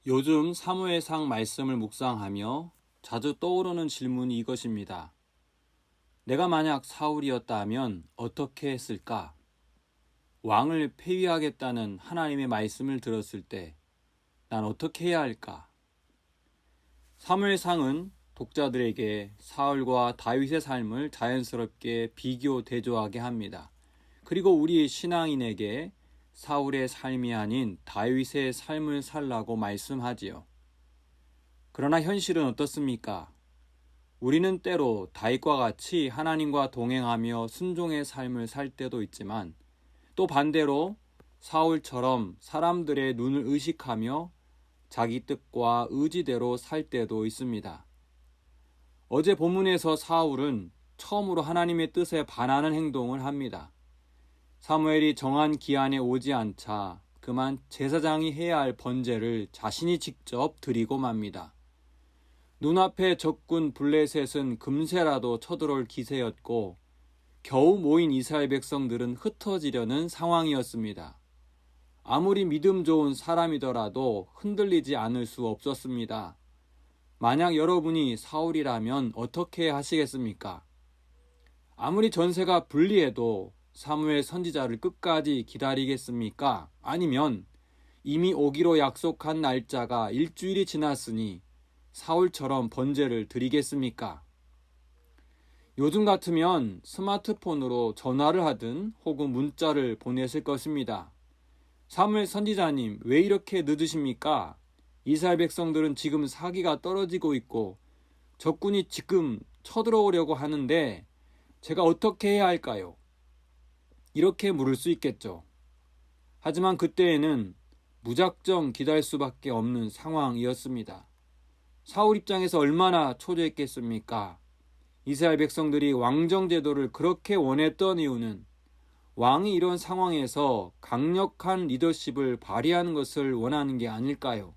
요즘 사무엘상 말씀을 묵상하며 자주 떠오르는 질문이 이것입니다. 내가 만약 사울이었다면 어떻게 했을까? 왕을 폐위하겠다는 하나님의 말씀을 들었을 때 난 어떻게 해야 할까? 사무엘상은 독자들에게 사울과 다윗의 삶을 자연스럽게 비교 대조하게 합니다. 그리고 우리 신앙인에게 사울의 삶이 아닌 다윗의 삶을 살라고 말씀하지요. 그러나 현실은 어떻습니까? 우리는 때로 다윗과 같이 하나님과 동행하며 순종의 삶을 살 때도 있지만 또 반대로 사울처럼 사람들의 눈을 의식하며 자기 뜻과 의지대로 살 때도 있습니다. 어제 본문에서 사울은 처음으로 하나님의 뜻에 반하는 행동을 합니다. 사무엘이 정한 기한에 오지 않자 그만 제사장이 해야 할 번제를 자신이 직접 드리고 맙니다. 눈앞에 적군 블레셋은 금세라도 쳐들어올 기세였고 겨우 모인 이스라엘 백성들은 흩어지려는 상황이었습니다. 아무리 믿음 좋은 사람이더라도 흔들리지 않을 수 없었습니다. 만약 여러분이 사울이라면 어떻게 하시겠습니까? 아무리 전세가 불리해도 사무엘 선지자를 끝까지 기다리겠습니까? 아니면 이미 오기로 약속한 날짜가 일주일이 지났으니 사울처럼 번제를 드리겠습니까? 요즘 같으면 스마트폰으로 전화를 하든 혹은 문자를 보내실 것입니다. 사무엘 선지자님, 왜 이렇게 늦으십니까? 이스라엘 백성들은 지금 사기가 떨어지고 있고 적군이 지금 쳐들어오려고 하는데 제가 어떻게 해야 할까요? 이렇게 물을 수 있겠죠. 하지만 그때에는 무작정 기다릴 수밖에 없는 상황이었습니다. 사울 입장에서 얼마나 초조했겠습니까? 이스라엘 백성들이 왕정제도를 그렇게 원했던 이유는 왕이 이런 상황에서 강력한 리더십을 발휘하는 것을 원하는 게 아닐까요?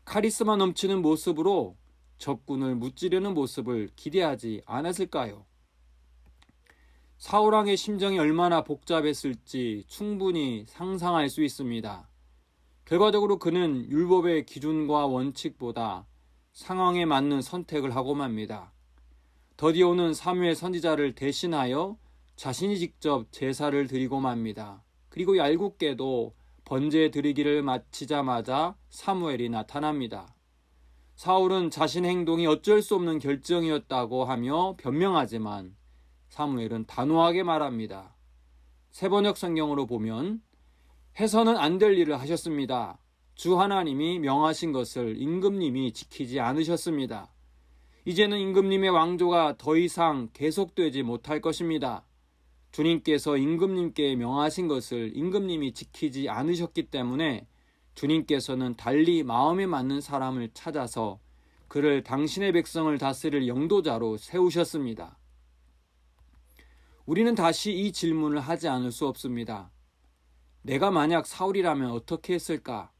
카리스마 넘치는 모습으로 적군을 무찌르는 모습을 기대하지 않았을까요? 사울왕의 심정이 얼마나 복잡했을지 충분히 상상할 수 있습니다. 결과적으로 그는 율법의 기준과 원칙보다 상황에 맞는 선택을 하고 맙니다. 더디어 오는 사무엘 선지자를 대신하여 자신이 직접 제사를 드리고 맙니다. 그리고 얄궂게도 번제 드리기를 마치자마자 사무엘이 나타납니다. 사울은 자신 행동이 어쩔 수 없는 결정이었다고 하며 변명하지만 사무엘은 단호하게 말합니다. 세번역 성경으로 보면 해서는 안 될 일을 하셨습니다. 주 하나님이 명하신 것을 임금님이 지키지 않으셨습니다. 이제는 임금님의 왕조가 더 이상 계속되지 못할 것입니다. 주님께서 임금님께 명하신 것을 임금님이 지키지 않으셨기 때문에 주님께서는 달리 마음에 맞는 사람을 찾아서 그를 당신의 백성을 다스릴 영도자로 세우셨습니다. 우리는 다시 이 질문을 하지 않을 수 없습니다. 내가 만약 사울이라면 어떻게 했을까?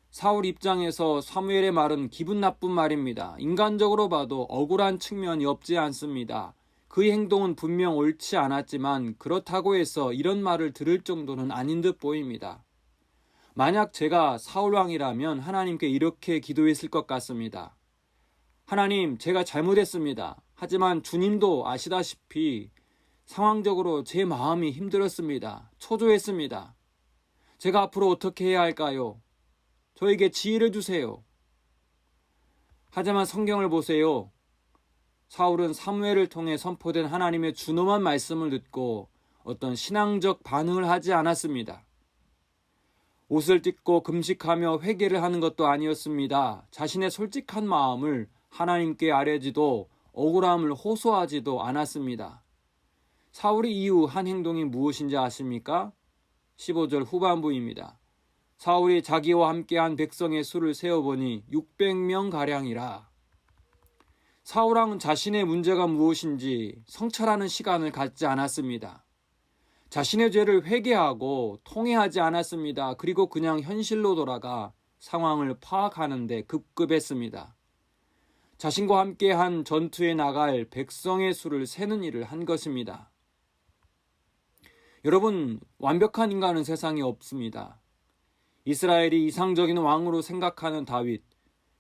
사울 입장에서 사무엘의 말은 기분 나쁜 말입니다. 인간적으로 봐도 억울한 측면이 없지 않습니다. 그의 행동은 분명 옳지 않았지만 그렇다고 해서 이런 말을 들을 정도는 아닌 듯 보입니다. 만약 제가 사울왕이라면 하나님께 이렇게 기도했을 것 같습니다. 하나님, 제가 잘못했습니다. 하지만 주님도 아시다시피 상황적으로 제 마음이 힘들었습니다. 초조했습니다. 제가 앞으로 어떻게 해야 할까요? 저에게 지혜를 주세요. 하지만 성경을 보세요. 사울은 사무엘을 통해 선포된 하나님의 준엄한 말씀을 듣고 어떤 신앙적 반응을 하지 않았습니다. 옷을 찢고 금식하며 회개를 하는 것도 아니었습니다. 자신의 솔직한 마음을 하나님께 아뢰지도 억울함을 호소하지도 않았습니다. 사울이 이후 한 행동이 무엇인지 아십니까? 15절 후반부입니다. 사울이 자기와 함께한 백성의 수를 세어보니 600명가량이라. 사울왕은 자신의 문제가 무엇인지 성찰하는 시간을 갖지 않았습니다. 자신의 죄를 회개하고 통회하지 않았습니다. 그리고 그냥 현실로 돌아가 상황을 파악하는 데 급급했습니다. 자신과 함께한 전투에 나갈 백성의 수를 세는 일을 한 것입니다. 여러분, 완벽한 인간은 세상에 없습니다. 이스라엘이 이상적인 왕으로 생각하는 다윗,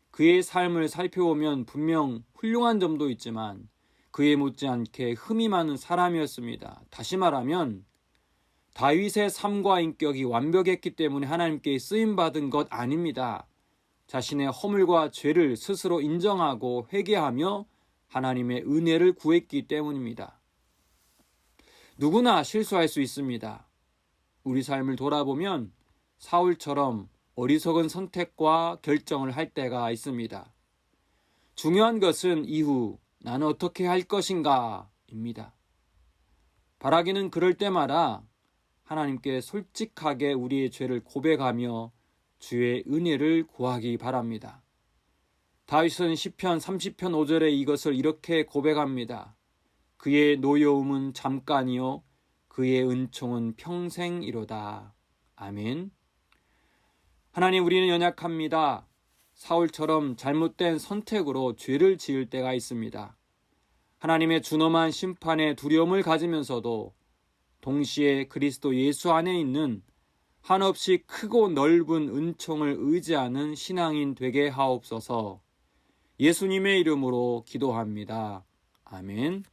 그의 삶을 살펴보면 분명 훌륭한 점도 있지만 그에 못지않게 흠이 많은 사람이었습니다. 다시 말하면 다윗의 삶과 인격이 완벽했기 때문에 하나님께 쓰임받은 것 아닙니다. 자신의 허물과 죄를 스스로 인정하고 회개하며 하나님의 은혜를 구했기 때문입니다. 누구나 실수할 수 있습니다. 우리 삶을 돌아보면 사울처럼 어리석은 선택과 결정을 할 때가 있습니다. 중요한 것은 이후 나는 어떻게 할 것인가 입니다. 바라기는 그럴 때마다 하나님께 솔직하게 우리의 죄를 고백하며 주의 은혜를 구하기 바랍니다. 다윗은 시편 30편 5절에 이것을 이렇게 고백합니다. 그의 노여움은 잠깐이요 그의 은총은 평생이로다. 아멘. 하나님, 우리는 연약합니다. 사울처럼 잘못된 선택으로 죄를 지을 때가 있습니다. 하나님의 준엄한 심판에 두려움을 가지면서도 동시에 그리스도 예수 안에 있는 한없이 크고 넓은 은총을 의지하는 신앙인 되게 하옵소서. 예수님의 이름으로 기도합니다. 아멘.